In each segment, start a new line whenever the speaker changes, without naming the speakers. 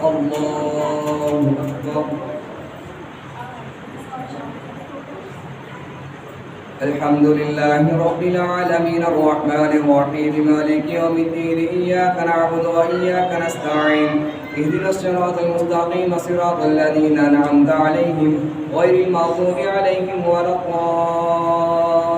الله أكبر. الحمد لله رب العالمين الرحمن الرحيم مالك يوم الدين إياك نعبد وإياك نستعين اهدنا الصراط المستقيم صراط الذين أنعمت عليهم غير المغضوب عليهم ولا الضالين.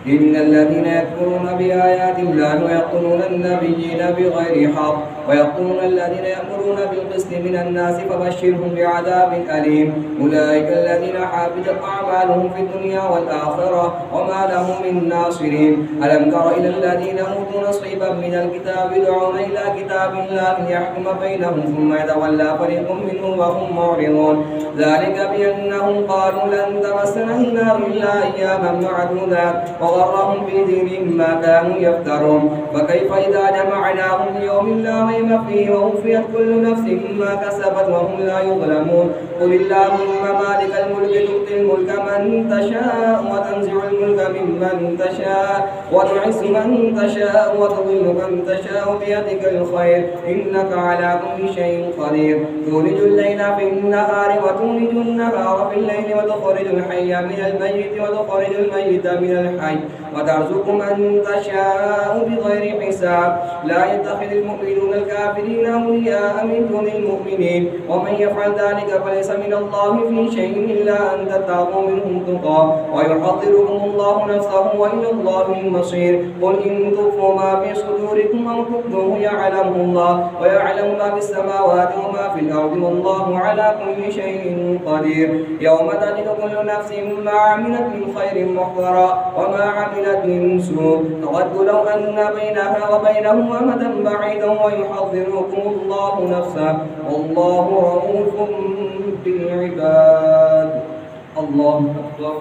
إن الذين يكفرون بآيات الله ويقتلون النبيين بغير حق ويقتلون الذين يأمرون بالقسط من الناس فبشرهم بعذاب أليم. أولئك الذين حبطت أعمالهم في الدنيا والآخرة وما لهم من ناصرين. ألم تر إلى الذين أوتوا نصيبا من الكتاب يدعون إلى كتاب الله ليحكم بينهم ثم يتولى فريق منهم وهم معرضون. ذلك بأنهم قالوا لن تمسنا النار إلا أياما معدودات وغرهم في دينهم ما كانوا يفترون. فكيف إذا جمعناهم ليوم لا ريب فيه ووفيت كل نفس ما كسبت وهم لا يظلمون. قل اللهم مالك الملك تؤتي الملك من تشاء وتنزع الملك ممن تشاء وتعز من تشاء وتضل من تشاء بيدك الخير إنك على كل شيء قدير. تولج الليل في النهار وتولج النهار في الليل وتخرج الحي من الميت وتخرج الميت من الحي وترزق من تشاء بغير حساب. لا يتخذ المؤمنون الكافرين أولياء من دون المؤمنين ومن يفعل ذلك فليس من الله في شيء إلا أن تتقوا منهم تقى ويحذركم الله نفسه وإلى الله المصير. قل إن تخفوا ما في صدوركم أو تبدوه يعلمه الله ويعلم ما في السماوات وما في الأرض والله على كل شيء قدير. يوم تجد كل نفس ما عملت من خير محضرا وما عملت من سوء تود لو أن بينها وبينه أمدا بعيدا ويحذركم الله نفسه والله رؤوف بالعباد. الله أكبر.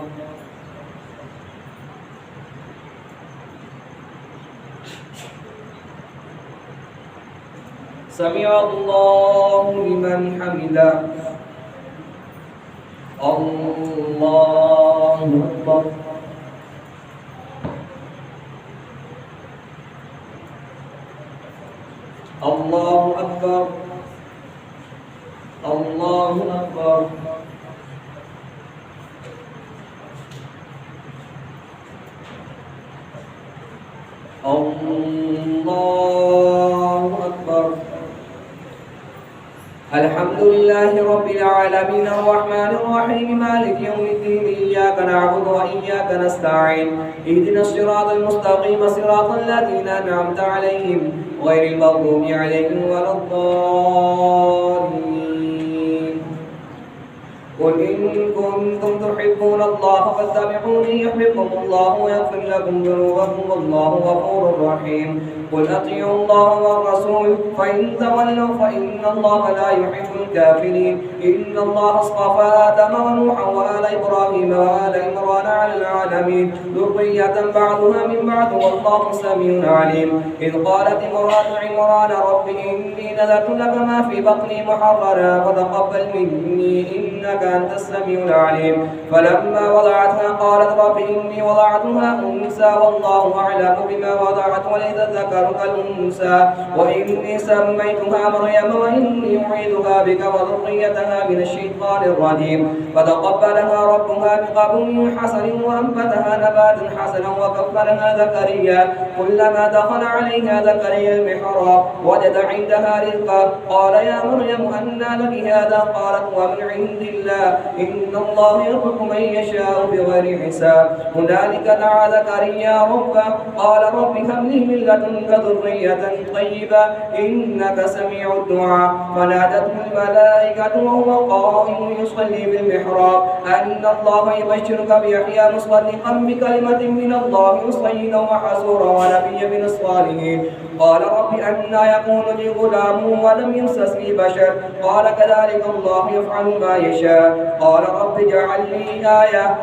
سمع الله لمن حمده. الله أكبر. الله أكبر. الله أكبر. الله أكبر. الحمد لله رب العالمين الرحمن الرحيم مالك يوم الدين إياك نعبد وإياك نستعين اهدنا الصراط المستقيم صراط الذين أنعمت عليهم غير المغضوب عليهم ولا الضالين. قل إن كنتم تحبون الله فاتبعوني يحببكم الله ويغفر لكم ذنوبكم والله غفور رحيم. قل أطيعوا الله والرسول فإن تولوا فإن الله لا يحب الكافرين. إن الله اصطفى آدم ونوحا وآل إبراهيم وآل عمران على العالمين ذرية بعضها من بعض والله سميع عليم. إذ قالت امرأة عمران رب إني نذرت لك ما في بطني محررا فتقبل مني إنك أنت السميع العليم. فلما وضعتها قالت رب إني وضعتها أنثى والله أعلم بما وضعت وليس الذكر كالأنثى وإني سميتها مريم وإني أعيذها بك وذريتها من الشيطان الرجيم. فتقبلها ربها بقبول حسن وأنبتها نباتا حسنا وكفلها زكريا كلما دخل عليها زكريا المحراب وجد عندها رزقا قال يا مريم أنى لك هذا قالت ومن عند الله إن الله يرزق من يشاء بغير حساب. هنالك دعا زكريا ربه قال رب هب لي من لدنك ذرية طيبة إنك سميع الدعاء. فنادته الملائكة وهو قائم يصلي بالمحراب أن الله يبشرك بيحيى مصدقا بكلمة من الله وسيدا وحسورا ونبيا من الصالحين. قال رب أنى يكون لي غلام ولم يمسسني بشر قال كذلك الله يفعل ما يشاء. قال رب اجعل لي آية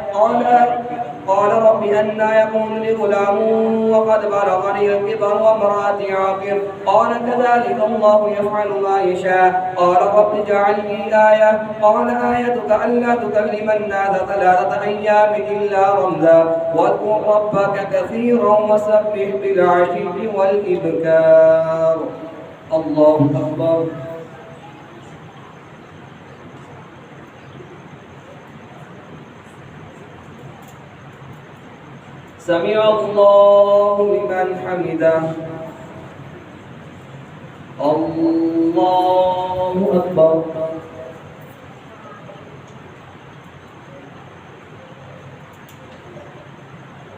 قال رب أنى يكون لي غلام وقد بلغني الكبر وامرأتي عاقر قال كذلك الله يفعل ما يشاء. قال رب اجعل لي آية قال آيتك ألا تكلم الناس 3 أيام إلا رمزا واذكر ربك كثيرا وسبح بالعشي والإبكار. الله أكبر. سمع الله لمن حمده. الله أكبر.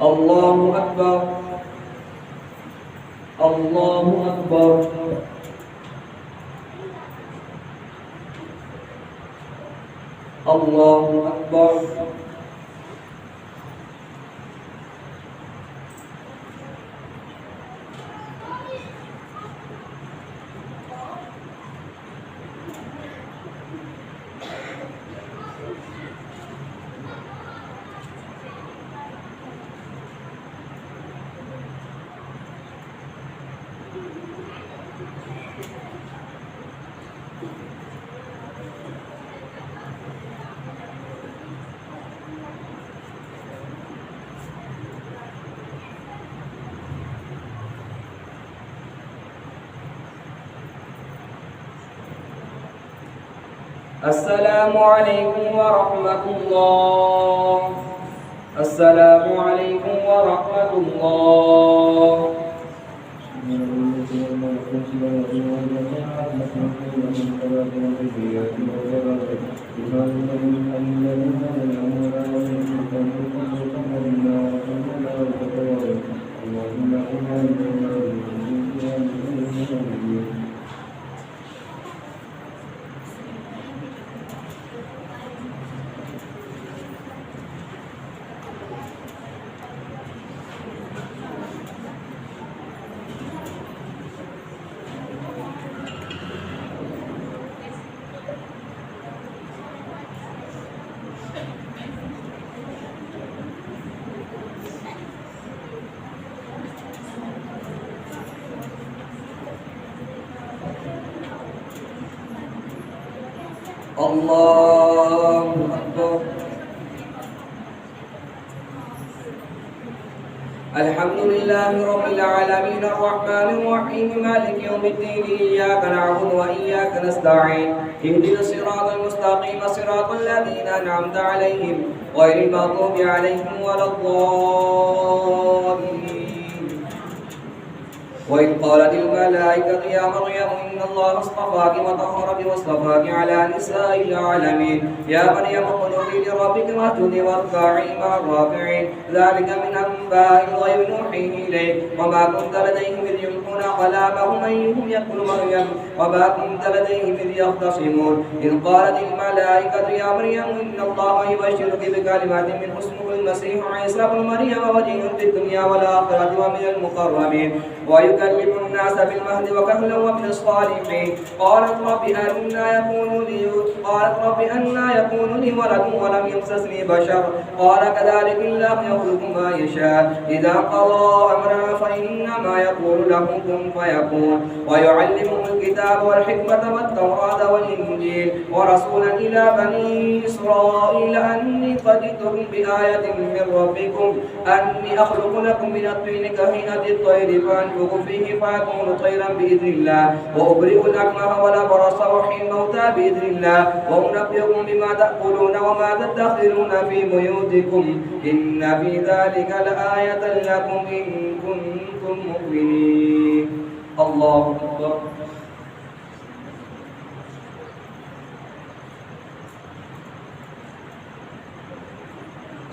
الله أكبر. الله أكبر. الله أكبر. السلام عليكم ورحمة الله. السلام عليكم ورحمة الله. الله أكبر. الحمد لله رب العالمين الرحمن الرحيم مالك يوم الدين إياك نعبد وإياك نستعين اهدنا الصراط المستقيم صراط الذين أنعمت عليهم غير المغضوب عليهم ولا الضالين. وإذ قالت الملائكة يا مريم إن الله اصطفاك وطهرك واصطفاك على نساء العالمين يا مريم اقنتي لربك واسجدي واركعي مع الراكعين ذلك من أنباء الغيب نوحيه إليك وما كنت لديهم إذ يلقون أقلامهم أيهم يقتل مريم وما كنت لديهم إذ يختصمون إذ قالت الملائكة يا مريم إن الله يبشرك بكلمات من اسمه المسيح عيسى بن مريم وجيها في الدنيا والآخرة ومن المقربين ويكلم الناس بالمهد وكهلا ومن الصالحين. قالت رب أنى يكون لي ولد ولم يمسسني بشر قال كذلك الله يخلق ما يشاء إذا قضى أمرا فإنما يقول له كن فيكون. ويعلمه الكتاب والحكمة والتوراة والإنجيل ورسولا إلى بني إسرائيل أني قد جئتكم بآية من ربكم أني أخلق لكم من الطين كهيئة الطير فأنفخ فيه فيكون طيرا بإذن الله وأبرئ الأكمه والأبرص وأحيي الموتى بإذن الله وأنبئكم بما تأكلون وما تدخرون في بيوتكم إن في ذلك لآية لكم إن كنتم مؤمنين. الله أكبر.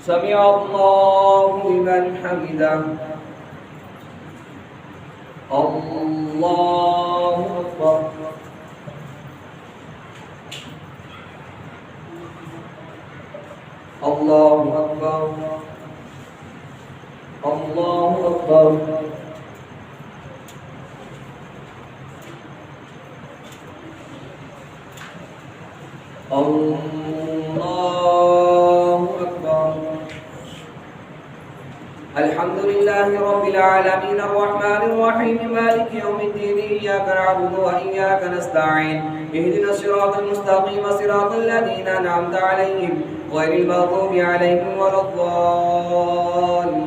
سمع الله لمن حمده. الله أكبر. الله أكبر. الله أكبر. الله أكبر. الحمد لله رب العالمين الرحمن الرحيم مالك يوم الدين إياك نعبد وإياك نستعين اهدنا الصراط المستقيم صراط الذين أنعمت عليهم غير المغضوب عليهم ولا الضالين.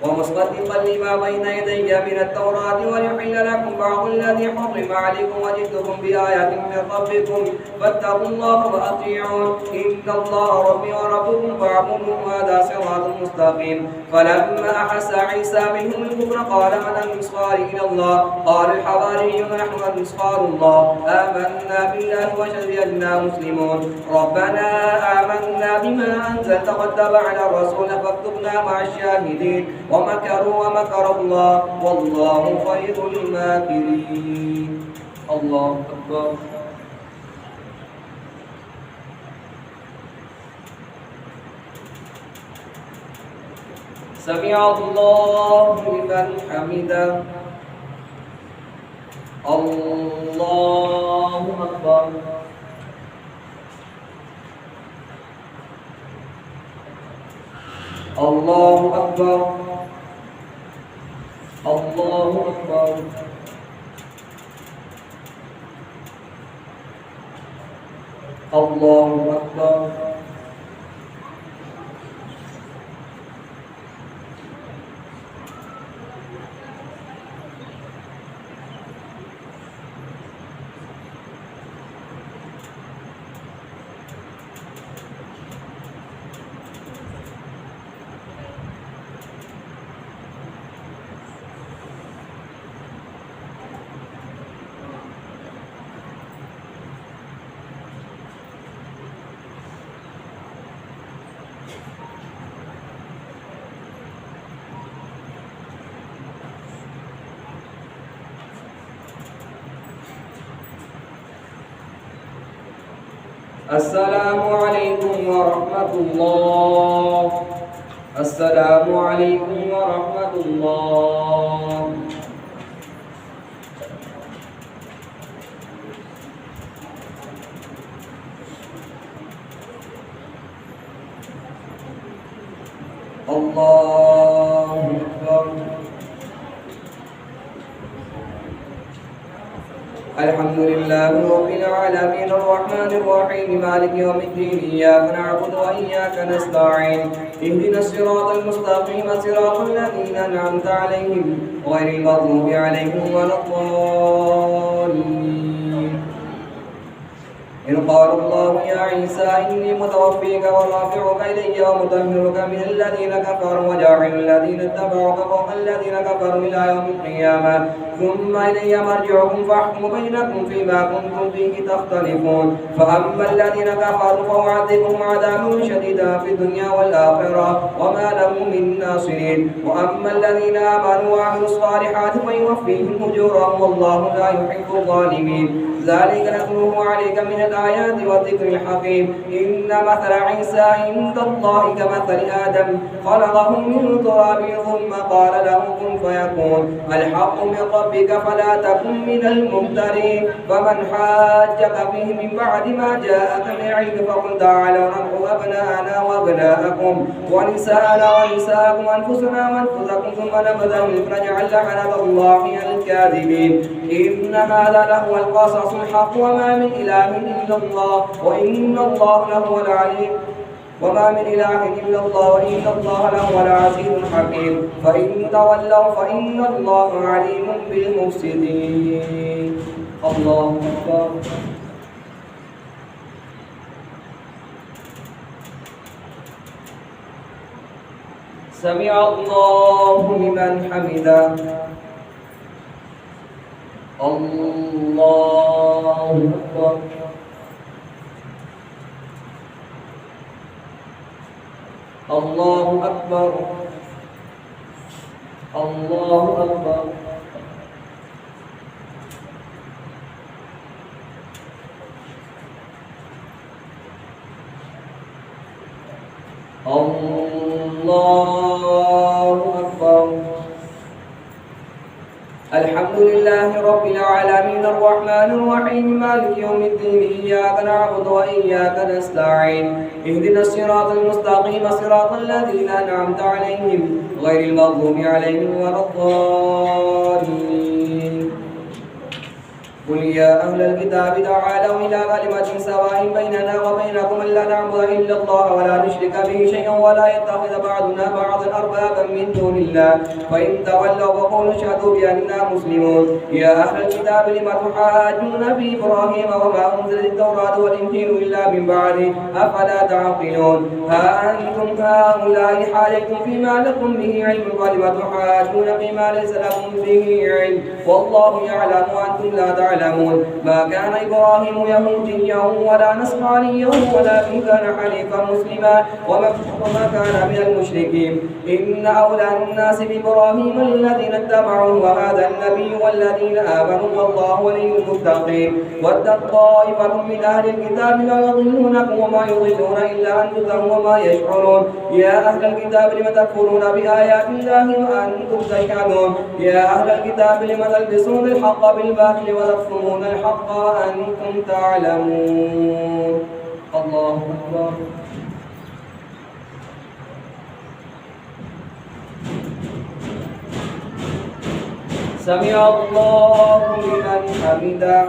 ومصدقا لما بين يدي من التوراة وليحل لكم بعض الذي حرم عليكم وجئتكم بآيات من ربكم فاتقوا الله وأطيعون إن الله ربي وربكم فاعبدوه هذا صراط مستقيم. فلما أحس عيسى منهم الكفر قال من أنصاري إلى الله؟ قال الحواريون نحن أنصار الله آمنا بالله واشهد بأننا مسلمون. ربنا آمنا بما أنزلت واتبعنا الرسول فاكتبنا مع الشاهدين. ومكروا ومكر الله والله خير الماكرين. الله أكبر. سمع الله لمن حمده. الله أكبر. الله أكبر. الله أكبر. الله أكبر. السلام عليكم ورحمة الله. السلام عليكم ورحمة الله. الله أكبر. الحمد لله رب العالمين الرحمن الرحيم مالك يوم الدين إياك نعبد وإياك نستعين اهدنا الصراط المستقيم صراط الذين أنعمت عليهم غير المغضوب عليهم ولا الضالين. إذ قال الله يا عيسى إني متوفيك ورافعك إلي ومطهرك من الذين كفروا وجاعل الذين اتبعوك فوق الذين كفروا إلى يوم القيامة ثم إلي مرجعكم فأحكم بينكم فيما كنتم فيه تختلفون. فأما الذين كفروا فأعذبهم عذابا شديدا في الدنيا والآخرة وما لهم من ناصرين. وأما الذين آمنوا وعملوا الصالحات فيوفيهم أجورهم والله لا يحب الظالمين. ذلك نتلوه عليك من الآيات والذكر الحكيم. إن مثل عيسى عند الله كمثل آدم خلقه من تراب ثم قال له كن فيكون. الحق من ربك فلا تكن من الممترين. فمن حاجك فيه من بعد ما جاءك من علم فقل تعالوا ندعو أبناءنا وأبناءكم ونساءنا ونساءكم أنفسنا وأنفسكم ثم نبتهل فنجعل لعنة الله على الكاذبين. إن هذا لهو القصص الحق وما من إله إلا الله وإن الله لهو العليم وما من إله إلا الله وإن الله لهو العزيز الحكيم. فإن تولوا فإن الله عليم بالمفسدين. الله أكبر. سمع الله لمن حمده. الله أكبر. الله أكبر. الله أكبر. الله أكبر. الحمد لله رب العالمين الرحمن الرحيم مالك يوم الدين إياك نعبد وإياك نستعين اهدنا الصراط المستقيم صراط الذين أنعمت عليهم غير المغضوب عليهم ولا الضالين. قل يا أهل الكتاب تعالوا إلى كلمة سواء بيننا وبينكم ألا نعبد إلا الله ولا نشرك به شيئا ولا يتخذ بعضنا بعضا أربابا من دون الله فإن تولوا فقولوا اشهدوا بأننا مسلمون يا أهل الكتاب لم تحاجون في إبراهيم وما أنزلت التوراة والإنجيل إلا من بعده أفلا تعقلون ها أنتم هؤلاء حاججتم فيما لكم به علم ولم تحاجون فيما ليس لكم به علم والله يعلم وأنتم لا تعلمون ما كان إبراهيم يهوديا ولا نصرانيا ولكن كان حنيفا مسلما وما كان من المشركين إن أولى الناس بإبراهيم الذين اتبعوه وهذا النبي والذين آمنوا والله ولي المتقين ودت طائفة من أهل الكتاب لا يضلونكم وما يضلون إلا أنفسهم وما يشعرون يا أهل الكتاب لم تكفرون بآيات الله وأنتم تشهدون يا أهل الكتاب لم تلبسون الحق بالباطل وتكتمون الحق وأنتم تعلمون الله أكبر سمع الله لمن حمده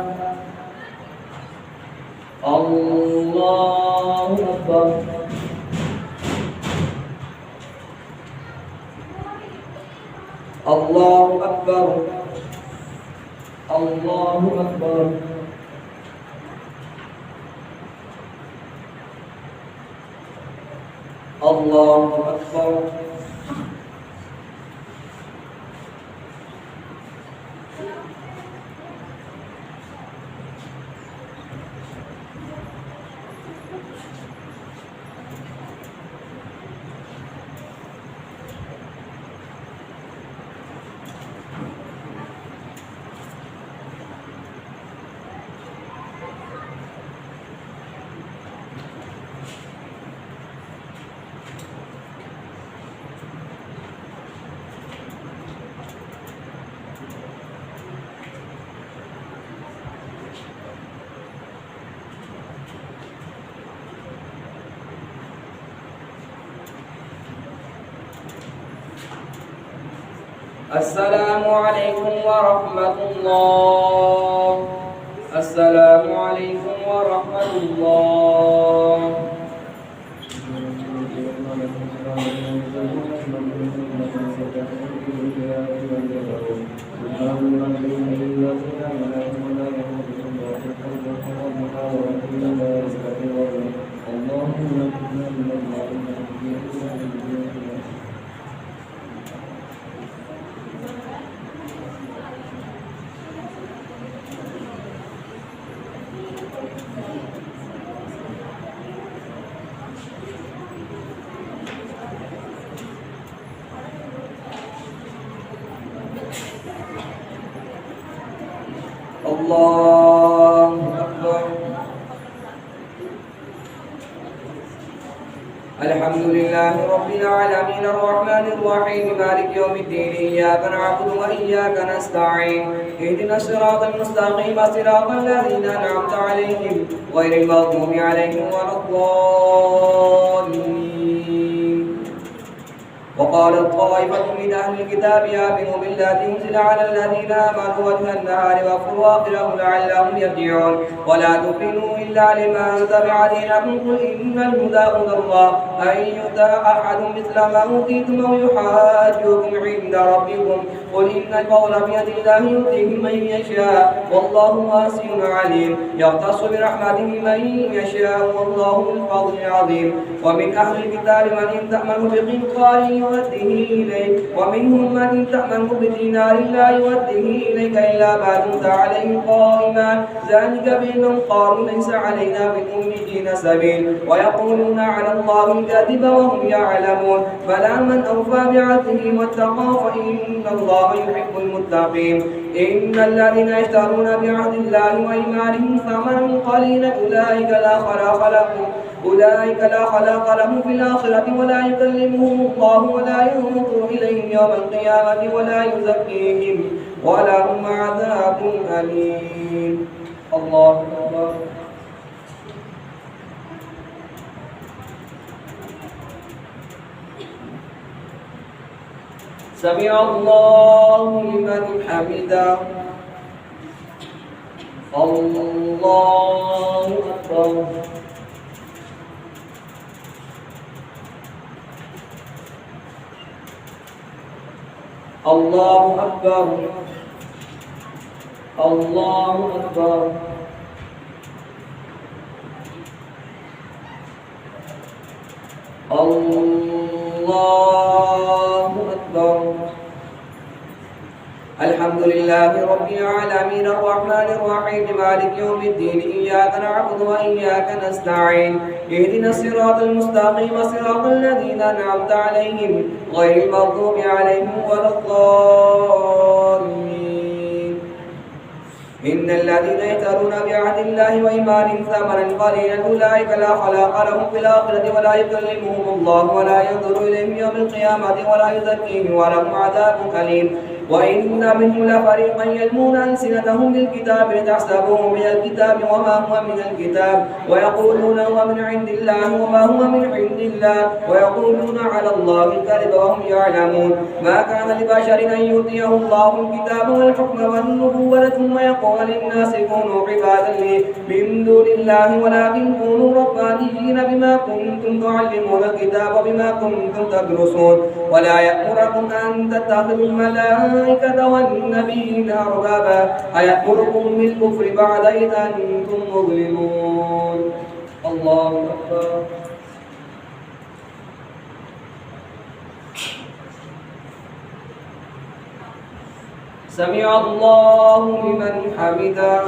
الله أكبر الله أكبر الله أكبر الله أكبر السلام عليكم ورحمة الله السلام عليكم ورحمة الله الله أكبر الحمد لله رب العالمين الرحمن الرحيم مالك يوم الدين إياك نعبد وإياك نستعين اهدنا الصراط المستقيم صراط الذين أنعمت عليهم غير المغضوب عليهم ولا الضالين وقالت طائفة من أهل الكتاب آمنوا بالذي أنزل على الذين آمنوا وجه النهار واكفروا آخره لعلهم يرجعون ولا تؤمنوا إلا لمن تبع دينكم قل إن الهدى هدى الله أن يؤتى أحد مثل ما أوتيتم أو يحاجوكم عند ربكم قل إن القول بيد الله يؤتيه من يشاء والله واسع عليم يختص برحمته من يشاء والله ذو الفضل العظيم ومن أهل الكتاب من إن تأمنه بقنطار يؤديه إليك ومنهم من إن تأمنه بدينار لا يؤديه إليك إلا ما دمت عليه قائما ذلك بأنهم قالوا ليس علينا بالأميين سبيل ويقولون على الله الكذب وهم يعلمون بلى من أوفى بعهده واتقى فإن الله يحب المتقين إن الذين يشترون بعهد الله وإيمانهم ثمنا قليلا أولئك لا خلاق لهم في الآخرة ولا يكلمهم الله ولا ينظر إليهم يوم القيامة ولا يزكيهم ولهم عذاب أليم الله أكبر سمع الله لمن حمده الله أكبر. الله أكبر. الله أكبر. الله أكبر. الحمد لله رب العالمين الرحمن الرحيم مالك يوم الدين إياك نعبد وإياك نستعين اهدنا الصراط المستقيم صراط الذين أنعمت عليهم غير المغضوب عليهم ولا الضالين. إن الذين يشترون بعهد الله وإيمانهم ثمنا قليلا أولئك لا خلاق لهم في الآخرة ولا يكلمهم الله ولا ينظر إليهم يوم القيامة ولا يزكيهم ولهم عذاب أليم. وإن منهم لفريقا يلمون ألسنتهم بالكتاب لتحسبوه من الكتاب وما هو من الكتاب ويقولون هو من عند الله وما هو من عند الله ويقولون على الله الكذب وهم يعلمون. ما كان لبشر أن يؤتيه الله الكتاب والحكم والنبوة ثم يقول للناس كونوا عبادا لي من دون الله ولكن كونوا ربانيين بما كنتم تعلمون الكتاب وبما كنتم تدرسون. ولا يأمركم أن تتخذوا الملائكة والنبيين أربابا أيأمركم بالكفر بعد إذ أنتم مظلمون. الله أكبر. سمع الله لمن حمده.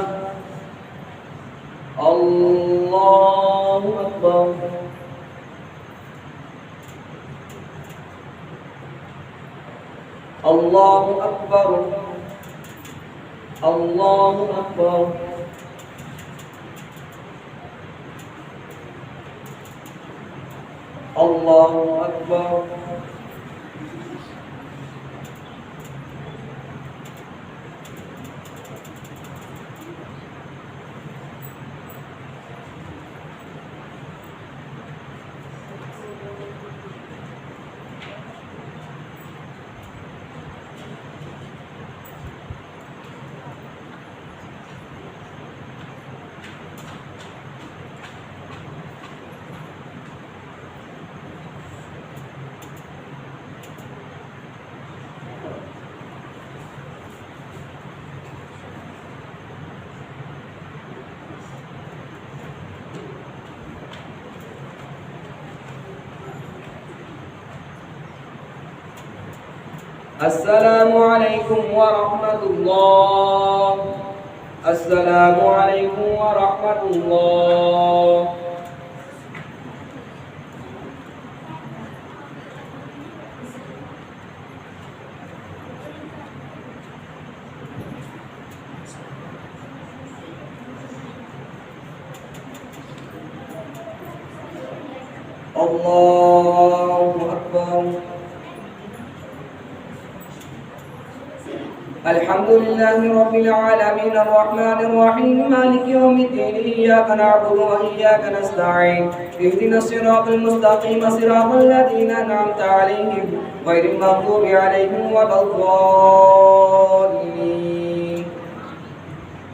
الله أكبر. الله أكبر. الله أكبر. الله أكبر. السلام عليكم ورحمة الله. السلام عليكم ورحمة الله. الله أكبر. الحمد لله رب العالمين الرحمن الرحيم مالك يوم الدين إياك نعبد وإياك نستعين اهدنا الصراط المستقيم صراط الذين أنعمت عليهم غير المغضوب عليهم ولا الضالين.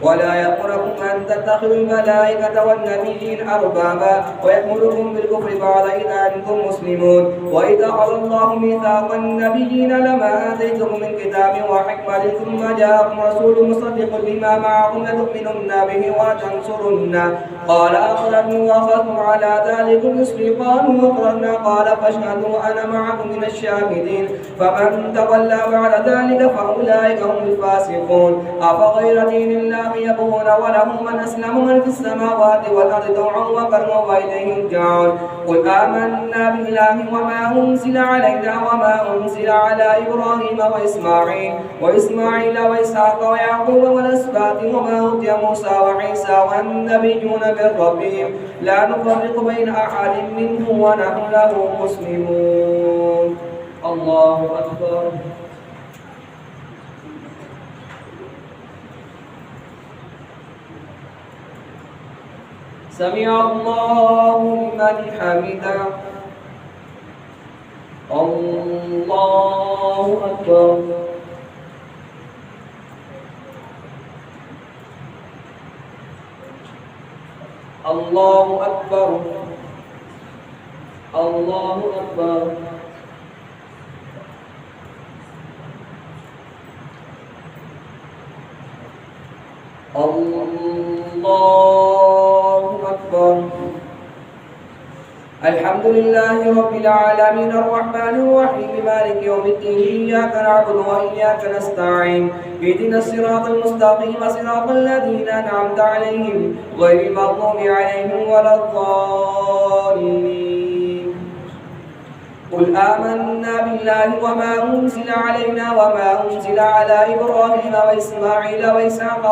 ولا يأمركم أن تتخذوا الملائكة والنبيين أربابا ويأمركم بالكفر بعد إذ أنتم مسلمون. وإذ أخذ الله ميثاق النبيين لما آتيتكم من كتاب وحكمة ثم جاءكم رسول مصدق لما معكم لتؤمنن به وتنصرنه قال أقررتم وأخذتم على ذلك إصري قالوا أقررنا قال فاشهدوا أنا معكم من الشاهدين. فمن تولى بعد ذلك فأولئك هم الفاسقون. أفغير دين الله يبغون وله من أسلم من في السماوات والأرض طوعا وكرها وإليه يرجعون. قل آمنا بالله وما أنزل علينا وما أنزل على إبراهيم وإسماعيل وإسحاق ويعقوب والأسباط وما أوتي موسى وعيسى والنبيون من ربهم لا نفرق بين أحد منهم ونحن له مسلمون. الله أكبر. سمع الله لمن حمده. الله أكبر. الله أكبر الله أكبر الله أكبر. الحمد لله رب العالمين الرحمن الرحيم مالك يوم الدين إياك نعبد وإياك نستعين اهدنا الصراط المستقيم صراط الذين أنعمت عليهم غير المغضوب عليهم ولا الضالين. قل آمنا بالله وما أنزل علينا وما أنزل على إبراهيم وإسماعيل وإسحاق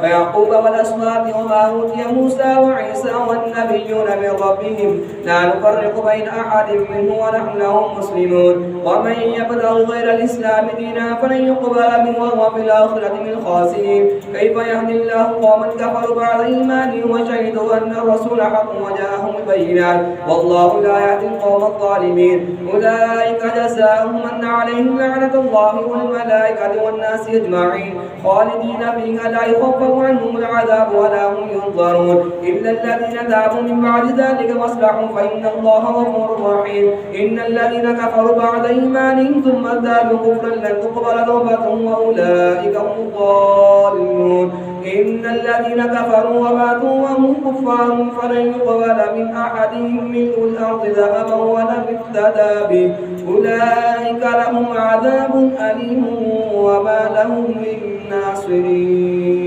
ويعقوب والأسباط وما أوتي موسى وعيسى والنبيون من ربهم لا نفرق بين أحد منهم ونحن له مسلمون. ومن يبتغ غير الإسلام دينا فلن يقبل منه وهو في الآخرة من الخاسرين. كيف يهدي الله قوما كفروا بعد إيمانهم وشهدوا أن الرسول حق وجاءهم البينات والله لا يهدي القوم الظالمين. أولئك جزاؤهم أن عليهم لعنة الله والملائكة والناس أجمعين خالدين فيها لا يخفف عنهم العذاب ولا هم ينظرون إلا الذين تابوا من بعد ذلك واصلحوا فإن الله غفور رحيم. إن الذين كفروا بعد إيمانهم ثم ازدادوا كفرا لن تقبل توبتهم وأولئك هم الضالون. إن الذين كفروا وماتوا وهم كفار فلن يقبل من أحدهم ملء الأرض ذهبا ولم افتدى به أولئك لهم عذاب أليم وما لهم من ناصرين.